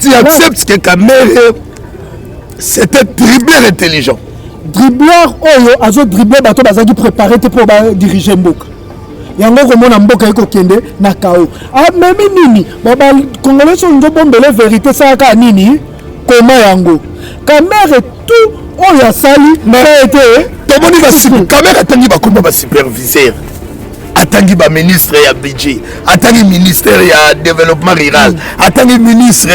Tu acceptes que Kamere, c'est un dribbleur intelligent. Dribbleur, oh, azo dribbler bateau bazaki préparé pour diriger Mboka. Yango komona Mboka eko kende na KO. Ah même nini, baba Congolais sont ndo bombele vérité ça ka nini? Comment yango? Kamere tout oh ya sali mais été tomoni ba Kamere atangi ba komba ba superviseur. Atangi ba ministre ya budget, atangi ministère ya développement rural, atangi ministre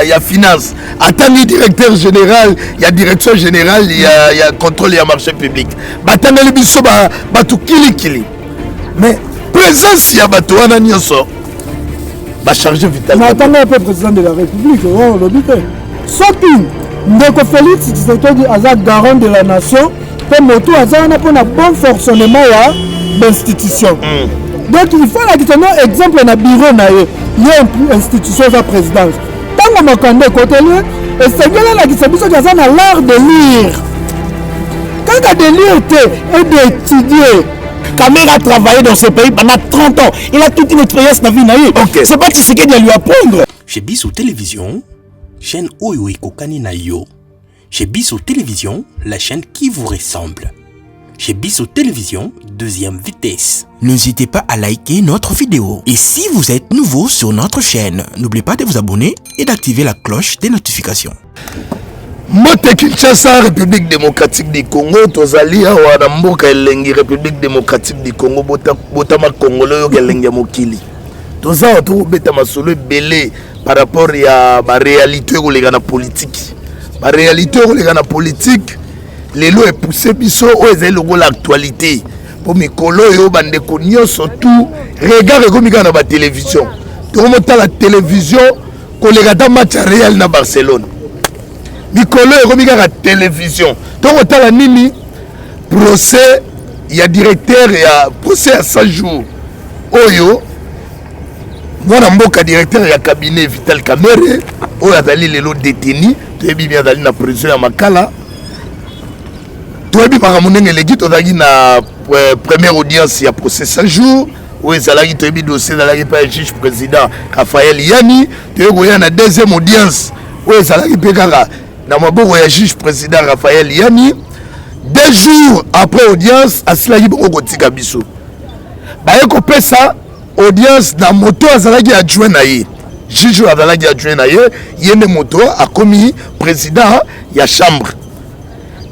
ya finance, atangi directeur général, ya direction générale ya contrôle ya marché public. Batangeli biso ba batu kili. Mais présence ya batu wana nyonso ba chargé vital. Mais attendez un peu président de la République, oh le but. Sopi ndeko Félix Tshisekedi aza garant de la nation, pe moto aza na pona bon fonctionnement ya d'institution. Donc il faut la dire exemple na bureau na ye une institution sa présidence. Tant que makande côté lui et c'est bien la qui biso qui na l'art de lire. Quand de lire et d'étudier. Kamere a travaillé dans ce pays pendant 30 ans. Il a toute une expérience dans la vie. Okay. C'est pas ce qu'il a lui apprendre. Chez Bissou Télévision, chaîne Oyo Kokani na yo. Chez Bissou Télévision, la chaîne qui vous ressemble. Chez Bissou Télévision, deuxième vitesse. N'hésitez pas à liker notre vidéo. Et si vous êtes nouveau sur notre chaîne, n'oubliez pas de vous abonner et d'activer la cloche des notifications. Mote Kinshasa, République démocratique du Congo, tozali awa na mboka elengi République démocratique du Congo, botama Congolais yo elengi mokili. Toza to beta masolo belé par rapport ya ba réalité ko na politique. Ba réalité ko na politique. Les lois poussé biso o ezali lokola actualité pour mikolo yo bande ko surtout regard komika na ba télévision to monta la télévision ko le gata match Real na Barcelone mikolo yo komika la télévision to monta la nini procès ya directeur ya procès à 100 jours oyo mwana mboka directeur ya cabinet Vital Kamere oyo azali lelo détenu to ebi bien azali na prison ya Makala. Toyebi par monenge legi tozaki na première audience ya procès 100 jours où ezalaki toyebi dossier ezalaki pa juge président Raphaël Yani toyebi na deuxième audience où ezalaki pe kaka na maboko ya juge président Raphaël Yani 2 jours après audience asilaki boko tika biso baye kopesa audience na moto azalaki adjoint na ye juge azalaki adjoint na ye yende moto akomi président ya chambre.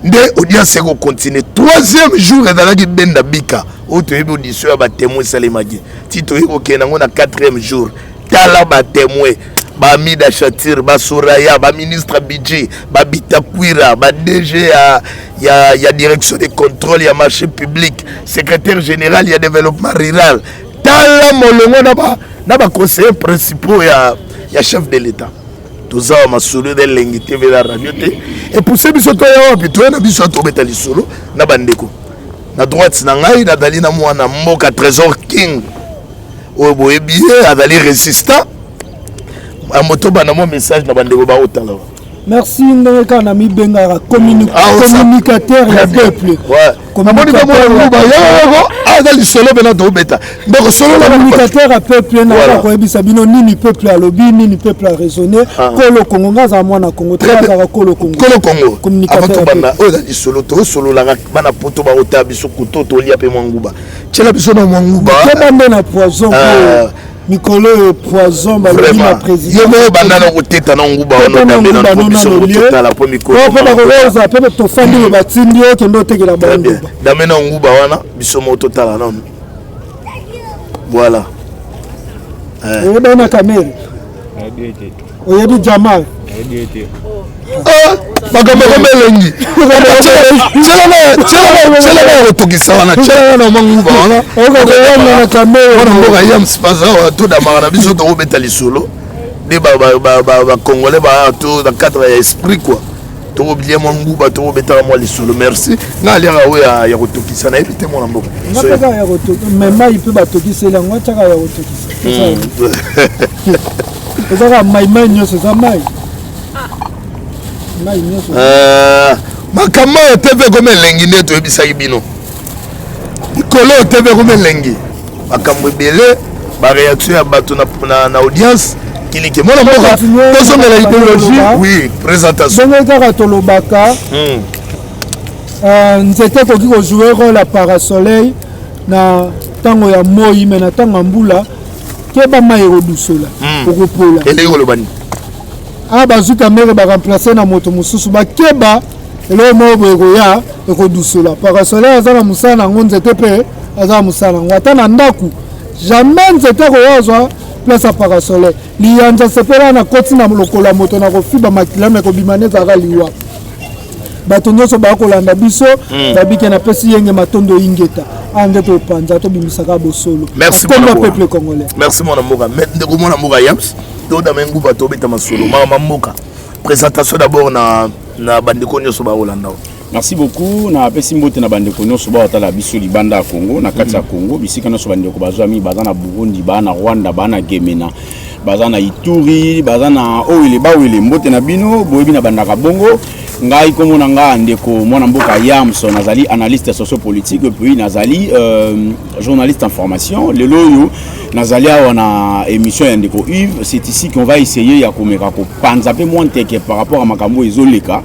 Nde audience ko continue 3e jour ezalaki benda bika o toyebi audition ya ba témoin salemaki ti toyebi ko kena ngona 4e jour tala ba témoin ba Mida Chatir ba Soraya ba ministre budget ba Bitakwira ba DG ya direction de contrôle ya marché public secrétaire général ya développement rural tala molongo na ba conseillers principaux ya chef de l'état. Tous ça ma solo de lengi TV la radio et pour ce biso to ya wapi to na biso to beta lisolo na bandeko na droite na ngai na dali na mwana mboka Trésor King o boye bien adali résistant a moto bana mo message na bandeko ba otala. Merci ndeka na mi bengara communicateur ya peuple. Ouais. Communicateur adali solo bena to beta. Donc solo la communicateur à peuple na ko ebisa bino nini peuple a lobi nini peuple a raisonné kolo Congo ngaza mwana Congo traza kolo Congo. Kolo Congo. Communicateur bana odali solo to solo la bana poto ba ota biso kuto to lia pe mwanguba. Tshela biso na mwanguba. Kebande na poison ko Mikolo poison ba le président. Yo banana koteta na nguba ono damena na biso totala po mikolo. Ko ba roza pe to fandi ba tindi yo to tekela ba nguba. Damena nguba wana biso mo totala non. Voilà. Et dans la caméra. Oyebi Jamal. Makambo melengi. Tshela otokisa wana. Tshela na manguba wana. Okoyona na caméra. Wana mboka yam spaza to da mara biso to beta lisolo. De ba congolais ba to dans cadre ya esprit quoi. To bien manguba to beta moi lisolo. Merci. Na lia we ya otokisa na ebite mona mboka. Ngaka ya otokisa. Mema ipe ba tokisa la ngwa tsaka ya otokisa. Ezaka mai nyoso za mai. Makambo TV comme lengi nde toyebisaki bino ikolo TV comme lengi makambo ebele ba réaction ya bato na audience kilike mona mboka tozongela idéologie oui présentation ndenge kaka tolobaka nzete ekoki kozouer rôle ya parasoleil na ntango ya moi me na ntango ya mbula keba mai ekodusola okopola eleki koloba nini bazwi kamere baremplace na moto mosusu bakeba eloko moko boye ekoya ekodusola parasoleil aza na mosala nango nzete mpe aza na mosala nango ata na ndako jamais nzete ekoya azwa place ya parasoleil liyanza sepela na koti na lokolo ya moto na kofiba makilame ekobima nde ezalaka liwa bato nyonso bakolanda biso babike na pesi yenge matondo ingeta ande topanza tobimisaka bosolo comme le peuple congolais. Merci mon amour ndeko mona mboka yams to da mengu ba to beta masolo mama mboka présentation d'abord na bandeko nyonso bakolanda. Merci beaucoup na pesi mbote na bandeko nyonso baotala biso libanda ya Congo na kati ya Congo bisika nyonso bandeko bazwami bazana Burundi bana Rwanda bana Gemena bazana Ituri bazana oile bawile mbote na bino boyebi na bandaka bongo ngai komona nga ndeko mwana mboka Yamson nazali analyste sociopolitique puis nazali journaliste en formation lelo yo nazali awa na émission ya ndeko Yves. C'est ici qu'on va essayer ya komeka ko panza pe moins teke par rapport à makambo ezoleka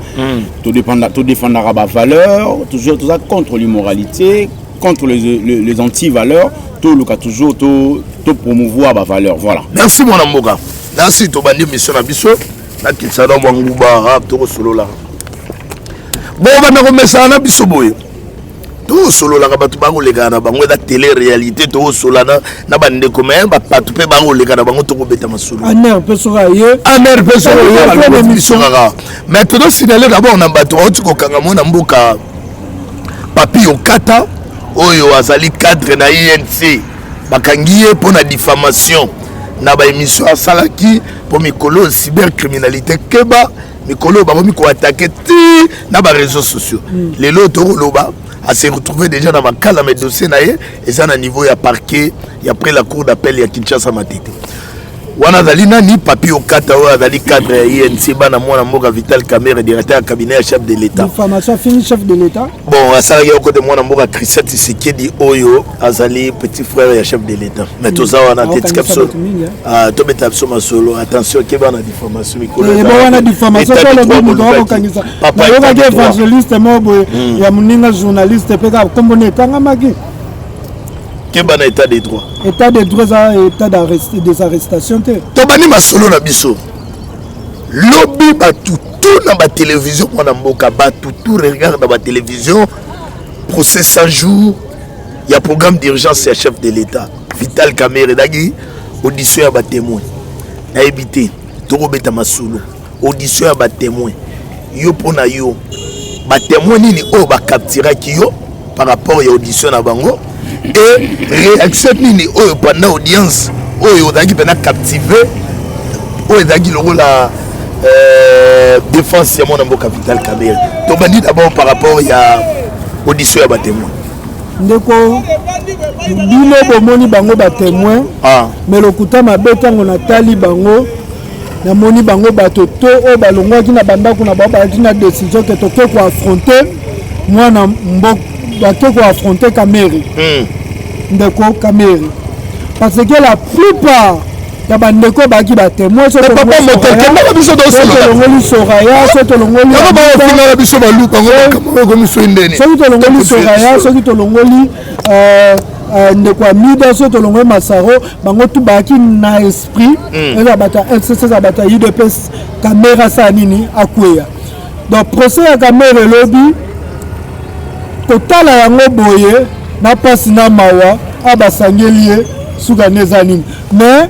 to défendra ba valeur toujours tout ça contre l'immoralité contre les anti-valeurs tout le cas toujours to promouvoir ba valeur voilà. Merci mon amour merci to bandi mission na biso na kisana mwanguba rap to solola bon bana ko mesana biso boye to solola ka batu bango leka na bango da télé réalité to solana na bande ko me ba patu pe bango leka na bango to ko beta masolo aner pesora ye la mission rara mais to signaler d'abord na batu oti ko kanga mona mboka papi okata oyo azali cadre na INC bakangiye pour la diffamation na ba émission asalaki pour mikolo cybercriminalité keba mikolo ba ko attaquer ti na ba réseaux sociaux lelo to loba a se retrouver déjà dans ma cala mes dossiers naé et ça na niveau ya parquet et après la cour d'appel ya Kinshasa Matete wana zalina ni papi okata wa zali cadre ya INC bana mwana mboka Vital Kamerhe directeur ya cabinet ya chef de l'état information fini chef de l'état bon asala ya côté mwana mboka Christian Tshisekedi oyo azali petit frère ya chef de l'état mais tout ça wana tete capsule to beta absolument solo attention ke bana diffamation mikolo et bana diffamation ko le bomo ko kangisa na yoka ke evangeliste mobo ya muninga journaliste pe ka kombone kanga maki Kebana état des droits. État des droits, état des arrestations. Tobani masolo na biso. Lobby batu tout na ba télévision on a mboka batu tout regarde na ba télévision procès 100 jours. Il y a programme d'urgence et chef de l'état. Vital Kamerhe dagi audition ya ba témoin. Na ebité to beta masolo. Audition ya ba témoin. Yo pona yo. Ba témoin nini o ba capturer ki yo par rapport à audition na bango. Et réaction nini oyo pendant audience oyo daki pena captivé oyo daki longo la défense ya mon mboka Vital Kamerhe to bandi d'abord par rapport à audition ya ba témoin ndeko bino bomoni bango ba témoin mais lokuta mabe tango na tali bango na moni bango bato to o balongwaki na bandako na babaki na décision que to ko affronter mwana mboka bato ko affronter Kamerhe ndeko Kamerhe parce que la plupart ya bandeko baki ba témoin so papa moto kema biso do longoli soraya so to longoli ba finala biso ba luka ngo ko miso ndeni so to longoli soraya so to longoli ndeko amida so to longoli masaro bango tu baki na esprit eza bata NCC bata UDPS Kamerhe sa nini akweya donc procès ya Kamerhe lobi totala yango boye na pasi na mawa abasangeli ye suka neza nini mais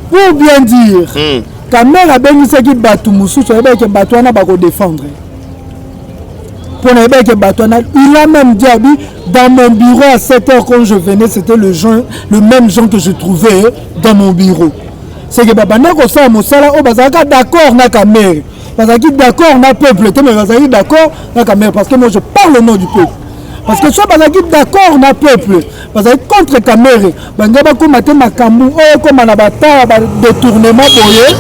pour bien dire Kamerhe abengisaki bato mosusu ayebaki bato wana bakodéfendre mpona ayebaki bato wana il a même dit abi dans mon bureau à 7h quand je venais c'était le même gens que je trouvais dans mon bureau c'est que babanda kosala mosala oyo bazalaka d'accord na Kamerhe bazalaki d'accord na peuple te mais bazalaki d'accord na Kamerhe parce que moi je parle au nom du peuple parce que soit bazalaki d'accord na peuple bazalaki contre Kamerhe banga bakoma te makambo oyo koma na batala ba détournement boye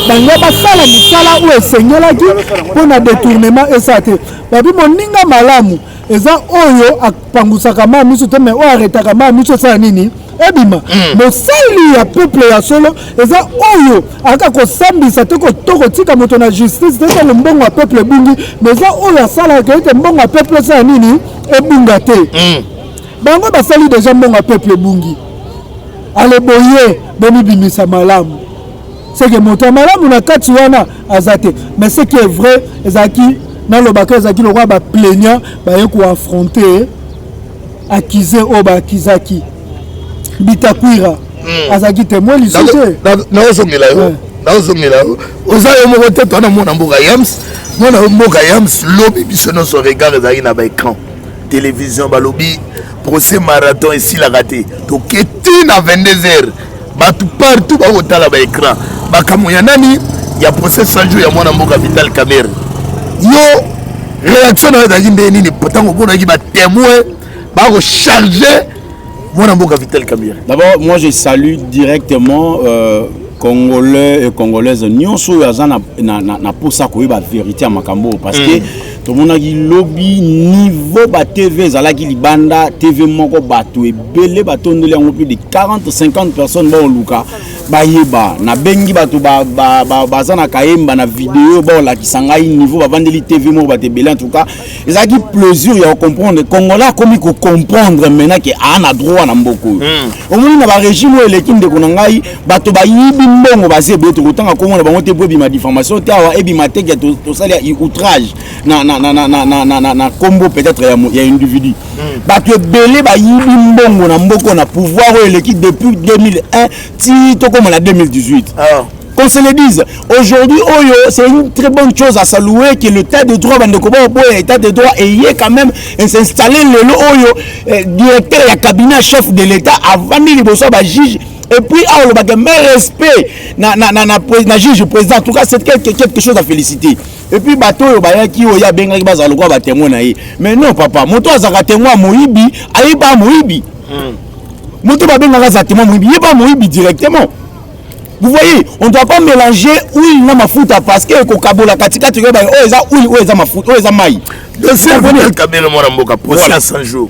banga basala mosala oyo esengelaki mpona détournement esa te babi moninga malamu eza oyo apangusaka ma miso te mais oyo aretaka ma miso esala nini ebima mosali ya peuple ya solo eza oyo aka kosambisa te kotika moto na justice te ntango mbongo ya peuple ebungi mais eza oyo asalaka ete mbongo ya peuple esala nini ebunga te bango basali deja mbongo ya peuple ebungi ale boye bomibimisa malamu seke moto ya malamu na kati wana aza te mais ce qui est vrai ezalaki nalobaka ezalaki lokwa baplaignant baye koaffronte akize oyo baakizaki Bitakwira azalaki témoin lisusu naozongela yo oza yo moko te twana mwana mboka yams mwana mboka yams lobi biso nyonso regard ezalaki na baécran télévision balobi procès marathon esilaka te toketi na 22h bato partout bakotala baécran makambo ya nani ya procès 100 jours ya mwana mboka Vital Kamerhe yo réaction nayo ezalaki nde nini ntango omonaki batémoin bakocharge mwana mboka Vital Kamerhe. D'abord moi je salue directement Congolais et Congolaises nyonso oyo aza na posa koyeba vérité ya makambo parce que tomonaki lobi niveau ba TV ezalaki libanda TV moko bato ebele batondeli yango plus de 40-50 personnes baoluka bayeba na bengi bato baza na kayemba na vidéo baolakisa ngai niveau bavandeli TV moko bato ebele en tout cas ezalaki plaisir ya comprendre Congolais akomi comprendre maintenant que ana droit na mboko omoni na ba régime oyo eleki ndeko na ngai bato bayibi mbongo base ebele tokotanga komona bango te po ebima diffamation te awa ebima te ke tosali ya outrage na combo peut-être ya individu bato ebele bayibi mbongo na mboko na pouvoir oyo eleki depuis 2001 ti tokoma na 2018 qu'on se le dise aujourd'hui oyo c'est une très bonne chose à saluer que l'état de droit bande kobo boy état de droit et quand même s'installer le oyo directeur ya cabinet chef de l'état avant ni boso ba juge et puis le bagage respect na juge président en tout cas c'est quelque chose à féliciter et puis bato oyo bayaki oya benga ki bazalo kwa ba témoin na ye mais non papa moto azaka témoin moyibi ayiba moyibi moto ba benga za témoin moyibi yeba moyibi directement. Vous voyez, on ne doit pas mélanger huile na mafuta parce que kokabola katika tu ba o eza huile o eza mafuta o eza mai. Donc c'est Vital Kamerhe mwana mboka procès à 100 jours.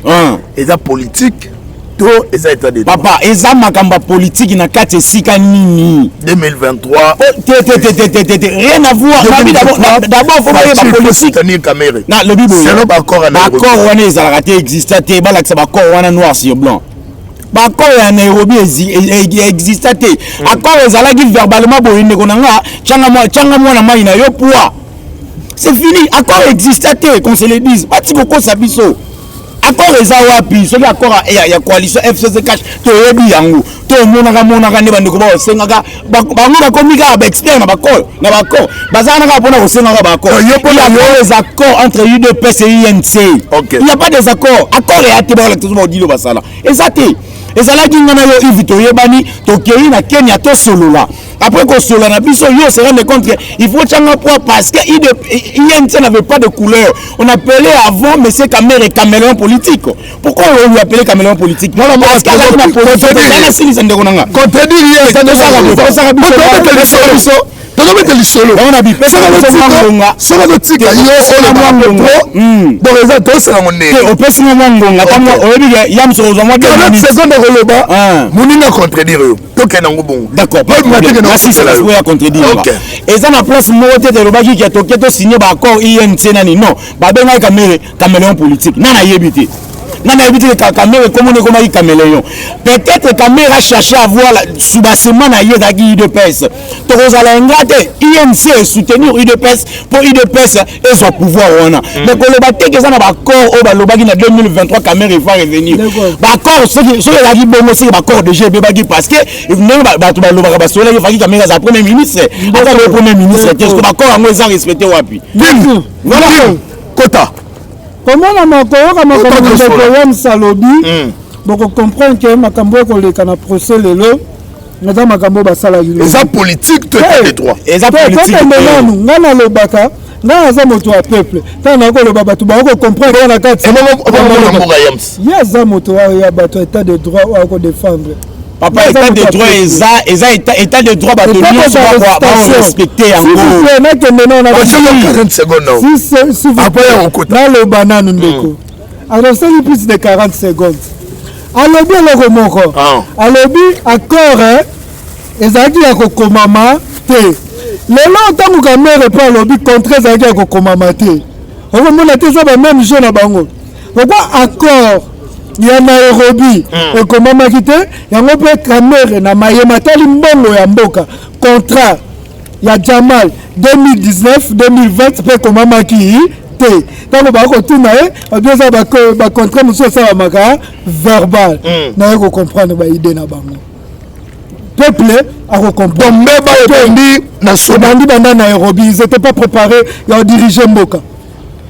Eza politique to eza état de droit. Papa, eza makamba politique na kati esika nini 2023. Rien à voir. D'abord faut voir la politique ni Kamerhe. Na le bibo. C'est pas accord na accord wana ezalaka te existe te ba la accord wana noir sur blanc. Accord ya Nairobi existe te accord ezalaki verbalement boyinde konanga changa mwana mai na yo poa c'est fini accord existe te qu'on se le dise bati ko sa biso accord eza wapi soki accord ya coalition FCC cash to yebi yango to monaka ne bandeko ba osengaka bango bakomi ka ba expert na baccord bazana ka pona osengaka ba accord yo les accords entre UDPS et INC il n'y a pas des accords accord ya te ba la tout dilo basala ezate ezalaki ngana yo ivito yebani tokei na Kenya to solola après qu'on solola na biso yo se rendre compte que il faut changa poids parce que INC n'avait pas de couleur on appelait avant monsieur Kamerhe caméléon politique pourquoi on lui appelait caméléon politique non parce que la politique na sili sande konanga contredire hier ça ça biso tozobete lisolo on a bipesa ngonga solo kotika yo donc eza tosala ngonde opesi ngonga tango oyebi ya msozo mwa 40 secondes koloba muninga contredire yo tokena ngo bongo d'accord pas mateke na sisela yo ya contredire eza na place moko te de lobaki ki toketo signer ba accord INC nani non ba benga caméléon politique nana yebite nana yebite Kamerhe comment on comment caméléon peut-être Kamerhe a cherché à voir soubassement na yedaki UDPS tozala ngate INC soutenir UDPS pour UDPS et son pouvoir wana mais ko loba te que ça na ba accord au ba lobaki na 2023 Kamerhe va revenir ba accord ce la ki bongo c'est ba accord de GB baki parce que même ba to ba lobaka ba sola faki Kamerhe za premier ministre ata le premier ministre qu'est-ce que ba accord ngo za respecter wapi voilà quota comment la makoyoka makambo ndeko salobi boko comprendre que makambo ekoleka na procès lelo ngata makambo basala yilo eza politique to de droit eza politique ngana lobaka ngana za moto ya peuple kana ko loba batu ba ko comprendre na kati yes za moto ya bato état de droit wa ko défendre papa état de droit état de droit ba to nyonso ba respecter yango s'il vous plaît na 40 secondes si après on na loba nanu ndeko adosali plus de 40 secondes alobi eloko moko alobi accord ezalaki ya kokomama te lelo ntango kamere mpo alobi contre ezalaki ya kokomama te okomona te eza bameme jeu na bango pourkoi accord ya Nairobi ekomamaki te yango mpe kamere na mayema tali mbongo ya mboka contrat ya Jamal 2019-2020 mpe ekomamaki te ntango bakotuna ye obieza bacontrat mosusu esalamaka verbal naye kocomprendre baide na bango peuple akocomprendre banda Nairobi ils étaient pas préparés ya diriger mboka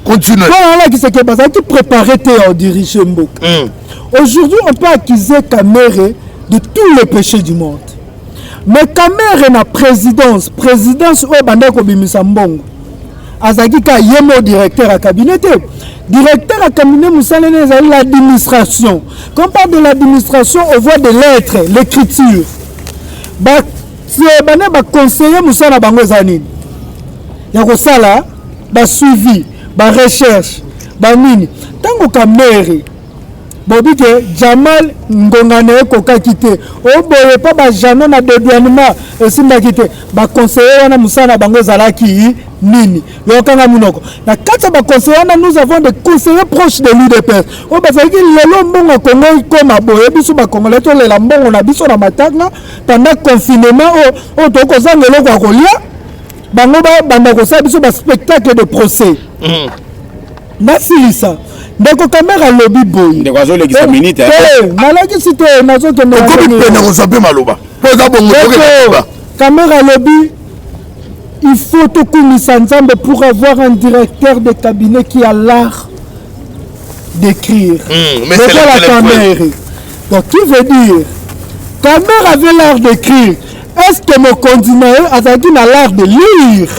continue voilà qui c'est que bazaki préparé te ya diriger mboka aujourd'hui on peut accuser Kamere de tous les péchés du monde mais Kamere na présidence oyo banda kobimisa mbongo azaki ka yemo directeur à cabinet directeur à cabinet musalene ezali l'administration quand on parle de l'administration on voit des lettres l'écriture bana baconseiller musala bango eza nini ya kosala basuivi barecherche banini ntango Kamere bobi ke Jamal ngonga na ye kokaki te oboye mpa bajano na dédouanement esimbaki te baconseiller wana mosala bango ezalaki nini yokanga munoko na kati ya baconseiller wana nous avons des conseillers proches de l'UDPS oyo bazalaki lelo mbongo kongo ikoma boye biso bakongole tolela mbongo na biso na matanga pendant confinement oyo tokozanga eloko ya kolia bango banda kosala biso baspectacle de procès nasilisa ndeko Kamere alobi boye ndeko azolekisa minute nalakisi te nazokende maloba Kamere alobi il faut tokumisa nzambe pour avoir un directeur de cabinet qui a l'art d'écrire la Kamere donc qui veut dire Kamere avait l'art d'écrire est-ce que mon continent azalaki na l'art de lire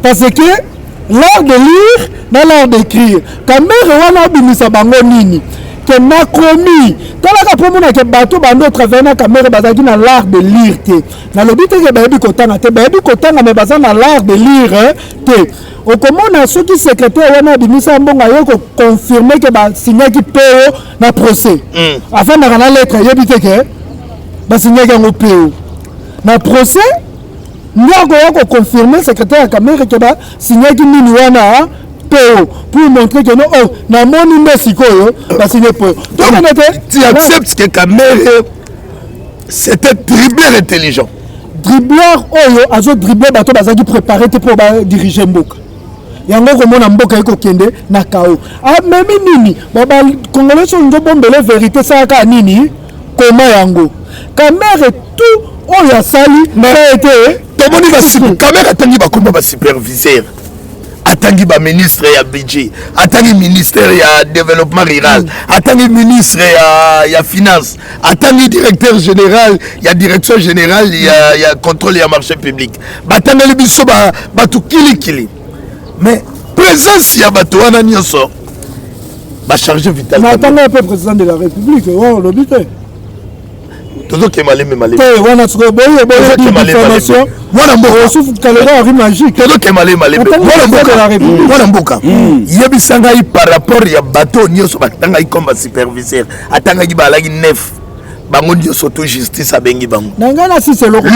parce que l'art de lire na l'art d'écrire Kamere wana obimisa bango nini que nakomi talaka po mona ke bato bando travailler na Kamere bazaki na l'art de lire te na lobi te ke bayebi kotanga te bayebi kotanga mais baza na l'art de lire te okomona soki secrétaire wana abimisa mbongo aye confirmer ke basignaki peo na procès afandaka na lettre yebi te ke basignaki yango peo na procès ndako ya confirmer secrétaire ya Kamere ke basignaki nini wana pour montrer que non, na moni mesikoyo basigné po. Tu acceptes que Kamere c'était dribbleur intelligent. Dribbleur oyo azo dribbler bato bazaki préparé pour diriger mboka. Yango komona mboka eko kende na kao. Ah même nini baba congolais so ndo bombele vérité ça ka nini koma yango. Kamere tout oyo asali mais été tomoni ba Kamere atangi ba komba ba superviseur. Atangi ba ministre ya budget, atangi ministère ya développement rural, atangi ministre ya finance, atangi directeur général ya direction générale ya contrôle ya marché public. Batanga biso batu kili. Mais présence ya bato wana nyonso ba chargé vital. Mais attendez un peu président de la République, on l'obité. Toujours que malé. Wana tsuko boye information. Wana mboka souffle calera ri magique. Toujours que malé. Wana mboka. Yebi sanga yi par rapport ya bateau nyoso batanga yi comme superviseur. Atanga ki balaki 9. Bango nyoso to justice abengi bango. Nangana si c'est lobby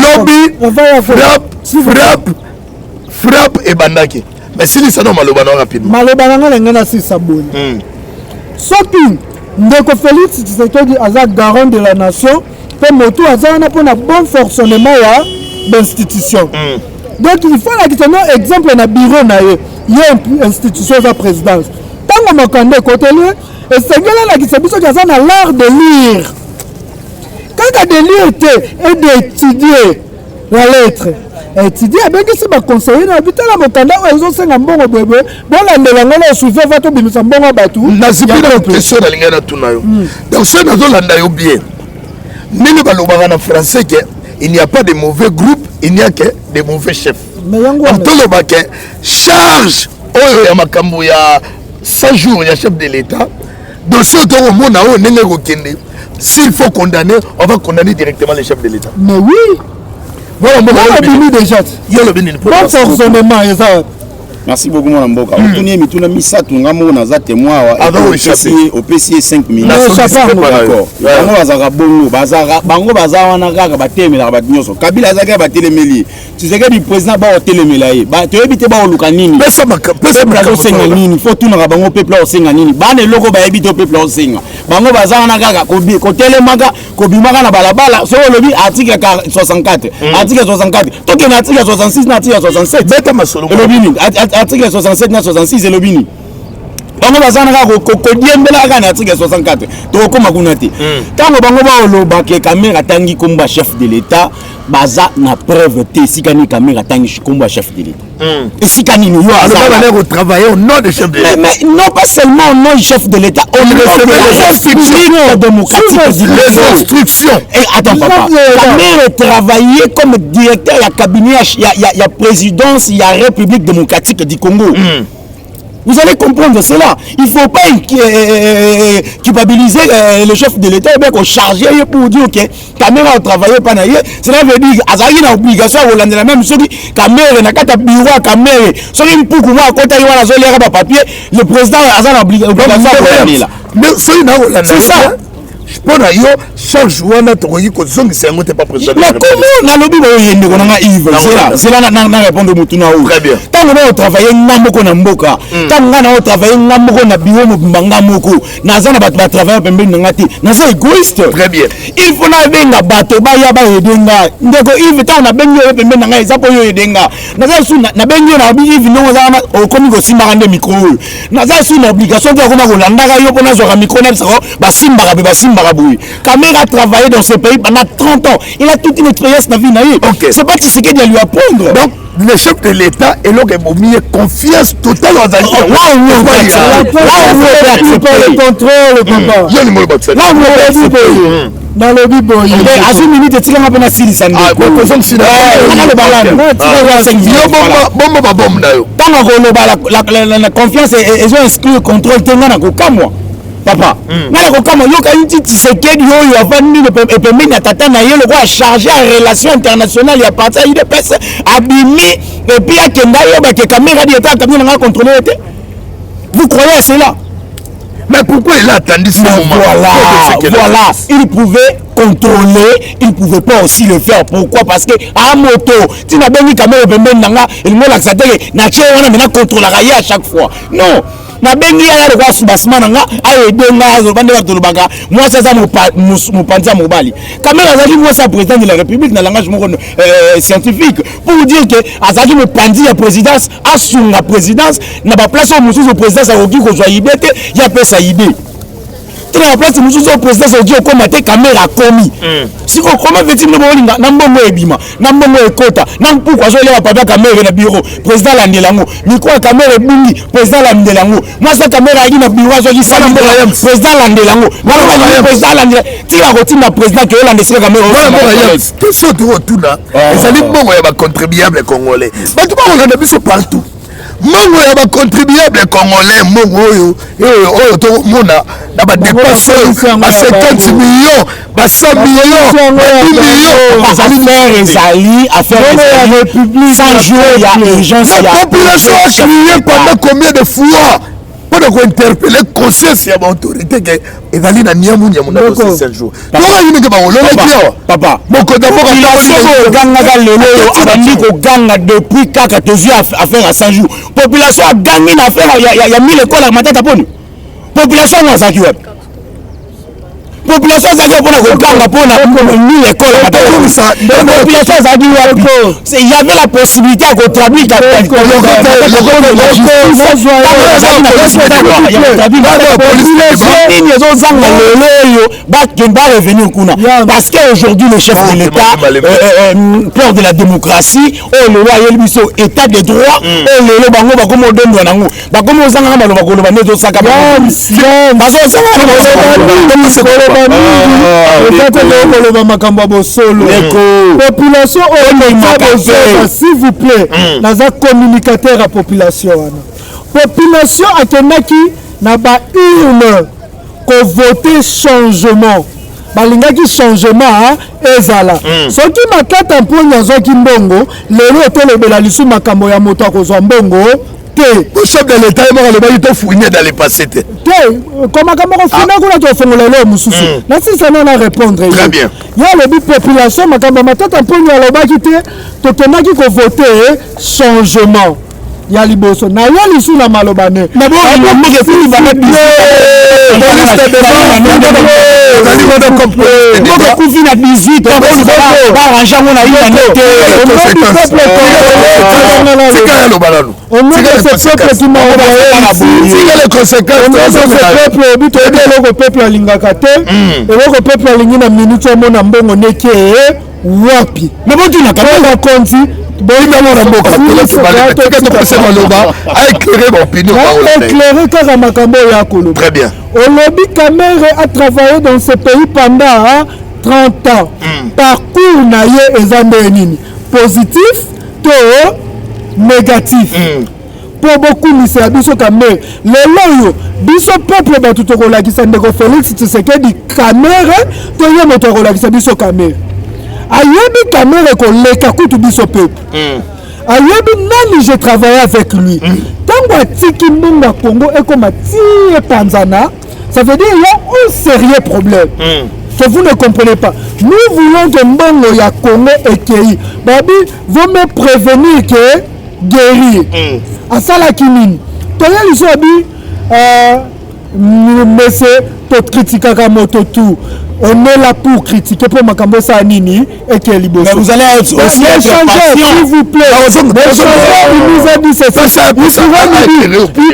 frappe et bandaki. Mais si les sanon maloba non rapidement. Maloba nangana si saboni. Sopi ndeko Félix Tshisekedi aza garant de la nation. Pour moto azana pour un bon fonctionnement ya d'institution. Donc il faut la kitano exemple na bureau na ye institution za présidence. Tango makande côté lui et sengela la kisabiso kaza na l'art de lire. Quand de lire et d'étudier la lettre. Étudier avec si ba conseiller na bitala mokanda ozo senga mbongo bebe bona ndela ngolo suivre va to bimisa mbongo batu na zipina question na lingana tunayo. Donc ça nazo landa yo bien. Nini balobaka na français que il n'y a pas de mauvais groupes, il n'y a que de mauvais chefs. Tolobaka charge oyo ya makambo ya 100 jours ya chef de l'État. Dossier to mona o nenge ko kende. S'il faut condamner, on va condamner directement les chefs de l'État. Mais oui. Voilà, déjà. Il y a le bénin. Bon fonctionnement, ça. Merci beaucoup mon mboka. Otuni mituna misatu ngamo na za témoin au PCA 5 minutes. D'accord. Bango bazaka bongo, bango bazawana kaka batemela batinyoso. Kabila azaka batelemeli. Tu sais que le président ba otelemela ye. Ba to ebite ba oluka nini? Pesa senga nini? Faut tout na bango peuple o senga nini? Bana loko ba ebite peuple o senga. Bango bazawana kaka ko telemaka ko bimaka na balabala. So lobi article 64. Article 64. Toke na article 66 na article 67. Beta masolo. Lobini article 67 na 66 et lobini. Bango bazana ko diembela ka na article 64. To koma kuna te. Tango bango ba oloba ke caméra tangi komba chef de l'état, baza na preuve te sikani caméra tangi komba chef de l'état. Et sikani nous alors travailler au nom de chef de l'État. Mais non pas seulement au nom du chef de l'État, au nom de la instruction démocratique les instructions. Et attends papa, Kamere travaillait comme directeur il y a cabinet il y a présidence, il y a République démocratique du Congo. Vous allez comprendre cela. Il ne faut pas culpabiliser le chef de l'État ou charger pour dire que Kamera a travaillé pendant hier. Cela veut dire qu'il y a une obligation à la même chose. Kamera n'a qu'à bureau à Kamera. Si on peut voir papier, le président a une obligation à c'est ça. Pour yo chaque jour on a trouvé que zone c'est un pas président. Mais comment na lobby yende ko na Yves c'est là na répondre mutuna ou très bien tant on travailler ngamoko na mboka tant ngana on travailler ngamoko na biwo mbanga moko na zana ba travailler pembeni ngati na ça égoïste très bien il faut na benga bato ba ya ba yedenga ndeko Yves tant na bengi yo pembeni ngai za po yo yedenga na za su na bengi na bi Yves no za na o komi ko simba ngande micro na za su na obligation de ko na ko landaka yo pona zo ka micro na sao ba simba ka be ba simba Kamera a travaillé dans ce pays pendant 30 ans. Il a toute une expérience dans la vie. Okay. C'est pas ce qu'il a lui apprendre. Donc, le chef de l'État est là qui a mis confiance totale aux agents. Là où on contrôle, papa. Là où on dans le bibo à une minute tu vas pas sili sande ah quoi comme si la confiance ils ont inscrit le contrôle tenga na kokamwa papa na kokamwa yoka nti Tshisekedi yo avandi le pembeni ya tata na ye le roi chargé en relations internationales ya parti il pèse abimi et puis akenda yo ba ke caméra d'état kamina na contrôler. Vous croyez à cela? Mais pourquoi il a attendu ce moment? Voilà, il pouvait contrôler, il ne pouvait pas aussi le faire. Pourquoi? Parce que à moto, tu n'as pas mis caméra il m'a l'accepté, n'a pas contrôler à chaque fois. Non. Na bengi ya kwa subasima nga ayede nga zo bande ba tolobaka moi ça mo panza mobali kamera azali moi ça président de la République na langage moko scientifique pour vous dire que azali mo panzi ya présidence asunga présidence na ba place au mususu présidence akoki ko zwa idée ya pesa idée tu na place mususu présidence oki okoma te kamera komi siko comment veut-il me bolinga na mbongo ebima na mbongo ekota na mpuko zo lewa papa kamera na bureau président landelango miko kamera ebungi président landelango moi ça caméra yi na bureau zo ki sala président landelango moi président landela tira ko tina président que landesika kamera tout ça tout là ezali mbongo ya ba contribuable congolais ba tu ba on a biso partout mongo ya ba contribuable congolais mongo oyo to mona na ba dépense à 50 millions ba 100 millions 10 millions affaire la République sans jouer il y a urgence la population a crié pendant combien de fois pour interpeller conscience ya autorité que ezali na niamu na 5 jours to yini ke ba ololo papa moko d'abord ganga lelo abandi ko ganga depuis 14 jours affaire à 100 jours population a gagné une affaire il y a 1000 écoles à matata poni population na zaki web population zaki pona ko ganga pona 1000 écoles à matata population zaki web il y avait la possibilité à ko traduire parce qu'aujourd'hui le chef de l'État peur de la démocratie le roi état de droit le bango bakomo dondo nango bakomo zanga maloba koloba nezo saka population s'il vous plaît naza communicateur à population population akendaki na ba urne ko voter changement balingaki changement ezala soki makata mponya zoki mbongo lelo tolobela lisu makambo ya moto akozwa mbongo Au chef de l'État, il m'a dit fouiner dans les passés. Comment on a fait le Moussou? Merci, ça n'en a répondre. Très bien. Il y a le population, ma tête un peu à la qui a voté changement. Il y a Liboso. Na yo lisu na malobane. Na bo il faut que ba na Très bien. Olobi Kamere a travaillé dans ce pays pendant 30 ans. Parcours naye ezandenini. Positif, to négatif. Pour beaucoup de biso Kamere. Le loyo, biso peuple batutokola ki sandeko Félix Tshisekedi Kamere, to yo motokola ki biso Kamere. Ayebi Kamere ko leka kutu biso peuple. Ayebi nani j'ai travaillé avec lui. Tango atiki mbonga Congo et comme tie Tanzana, ça veut dire qu'il y a un sérieux problème. Que vous ne comprenez pas. Nous voulons que mbongo ya Congo et Kei. Babi, vous me prévenir que guérir. À ça la kimine. Toya liso abi monsieur tot critique Kamoto tout. On est là pour critiquer pour Makambo Sanini et que Liboso. Vous allez aussi s'il vous plaît. Il nous a dit c'est ça. Il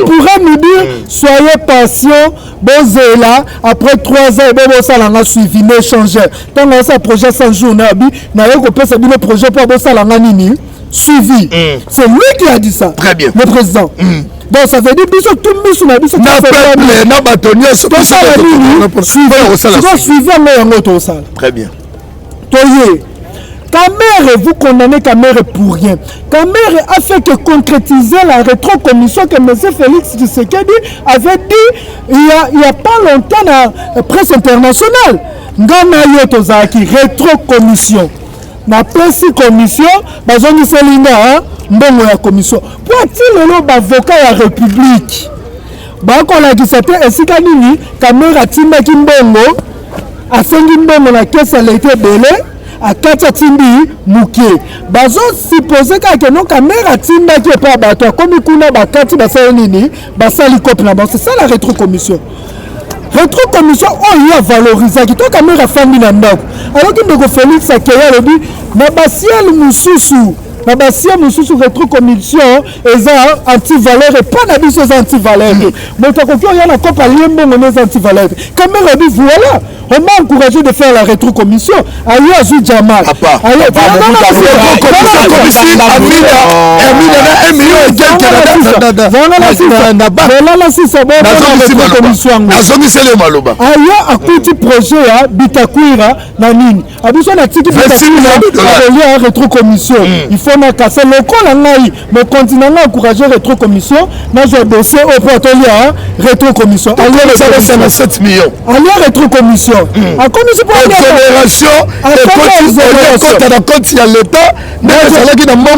pourrait nous dire soyez patient. Bozela après 3 ans bon ça l'a suivi ne changer. Tant on ça projet 100 jours na bi na yo ko pesa bi le projet pour bon ça l'a nini suivi. C'est lui qui a dit ça. Très bien. Le président. Donc ça veut dire biso tout biso na biso na peuple na batonio so ça suivre mais en autre salle. Très bien. Toye Kamere, vous condamnez Kamere pour rien. Kamere a fait que concrétiser la rétrocommission que M. Félix Tshisekedi avait dit il y a pas longtemps dans la presse internationale. Ngana Yotozaki, rétrocommission. Na presse commission, bazoni selinga mbongo ya commission. Pour a-t-il le avocat ya République? Bakola kisate esika nini Kamere timba kimbongo asengi mbongo na kesa lete belé akati timbi muke bazo supposer que non Kamere timba qui pas bato comme kuna bakati basali nini basali cop na c'est ça la rétrocommission. Rétrocommission il a valorisé qui to Kamere famille na ndako alors que ndeko Félix Akeya lobi na basiel mususu na basia mususu rétrocommission eza anti-valeur et pas na biso anti-valeur moto ko ya na kopa liembo ngone anti-valeur Kamere dit voilà on m'a encouragé de faire la rétrocommission ayo azu Jamal ayo akuti projet ya Bitakwira na nini abiso na tiki Bitakwira rétrocommission il faut na casser le col ngai mais continuer à encourager rétrocommission na je dossier au portolia rétrocommission allez ça va 7 millions allez rétrocommission a commission pour exonération et compte il y a l'état mais ça qui dans mon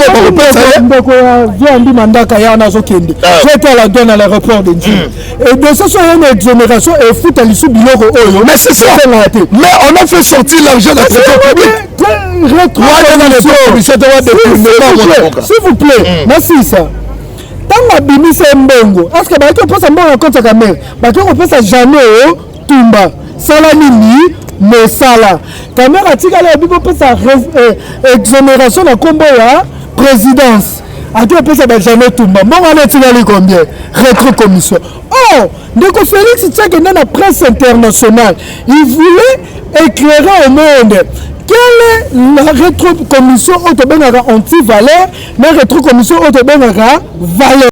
ndeko vient ndi mandaka ya na zokende j'étais à la donne à l'aéroport de Djibouti et de ce soit une exonération et fout à l'issue biloko oyo mais c'est ça mais on a fait sortir l'argent de la s'il vous plaît merci ça tant abimisa mbongo est-ce que baki opesa mbongo contre Kamere baki opesa jamais tumba sala nini mosala Kamere atikala biko opesa exonération na kombo ya présidence ati opesa jamais tumba mbongo ala tikali combien rétrocommission ndeko Félix Tshisekedi dans la presse internationale il voulait éclairer au monde. Quelle est la rétrocommission au Tobenara anti-valeur, la rétrocommission au Tobenara valeur?